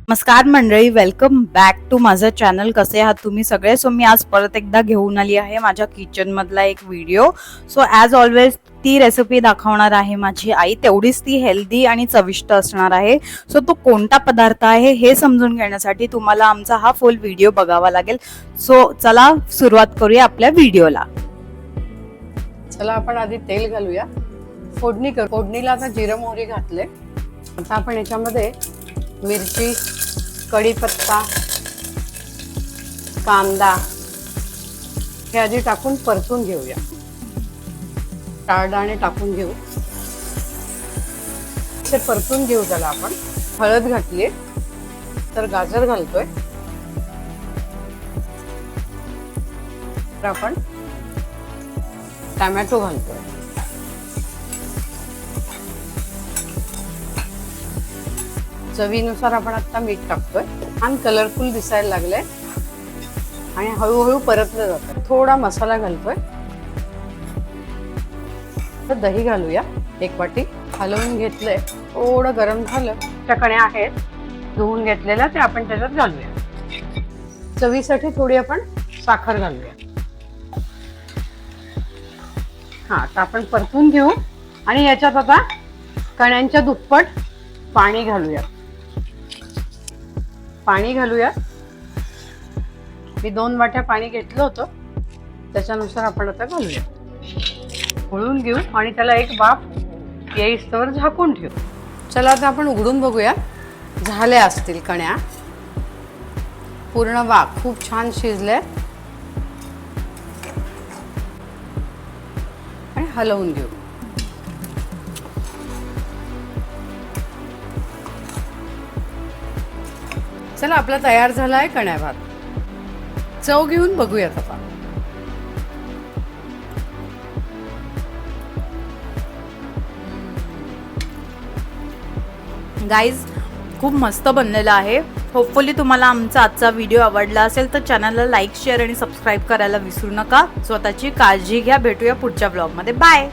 नमस्कार मंडळी, welcome back to माझं चॅनल. कसे आहात तुम्ही सगळे? सो मी आज परत एकदा घेऊन आली आहे माझ्या किचन मधला एक व्हिडिओ. सो ॲज ऑलवेज ती रेसिपी दाखवणार आहे माझी आई, तेवढीच ती हेल्दी आणि चविष्ट असणार आहे. सो तो कोणता पदार्थ आहे हे समजून घेण्यासाठी तुम्हाला आमचा हा फुल व्हिडिओ बघावा लागेल. सो चला सुरुवात करूया आपल्या व्हिडिओला. चला आपण आधी तेल घालूया, फोडणी करू. फोडणीला आता जिरं मोहरी घातले. आता आपण याच्यामध्ये मिरची, कढीपत्ता, कांदा हे आधी टाकून परतून घेऊया. डाळदाणे टाकून घेऊ, ते परतून घेऊ. त्याला आपण हळद घातली, तर गाजर घालतोय. तर आपण टोमॅटो घालतोय. चवीनुसार आपण आता मीठ टाकतोय. छान कलरफुल दिसायला लागलंय आणि हळूहळू परतलं जातं. थोडा मसाला घालतोय. तर दही घालूया, 1 वाटी. हलवून घेतलंय, थोडं गरम झालं. कण्या आहेत धुवून घेतलेल्या, ते आपण त्याच्यात घालूया. चवीसाठी थोडी आपण साखर घालूया. आता आपण परतून घेऊ आणि याच्यात आता कण्यांच्या दुप्पट पाणी घालूया. मी 2 वाट्या पाणी घेतलं होतं, त्याच्यानुसार आपण आता घालूया. उकळून घेऊ आणि त्याला एक वाफ येईस्तवर झाकून ठेवू. चला आता आपण उघडून बघूया. झाल्या असतील कण्या. पूर्ण खूप छान शिजले आणि हलवून घेऊ. चला आपला तयार झाला आहे कण्या भात. चव घेऊन बघूयात आता. गाईज, खूप मस्त बनलेला आहे. होपफुली तुम्हाला आमचा आजचा व्हिडिओ आवडला असेल तर चॅनलला लाईक, शेअर आणि सबस्क्राईब करायला विसरू नका. स्वतःची काळजी घ्या. भेटूया पुढच्या ब्लॉगमध्ये. बाय.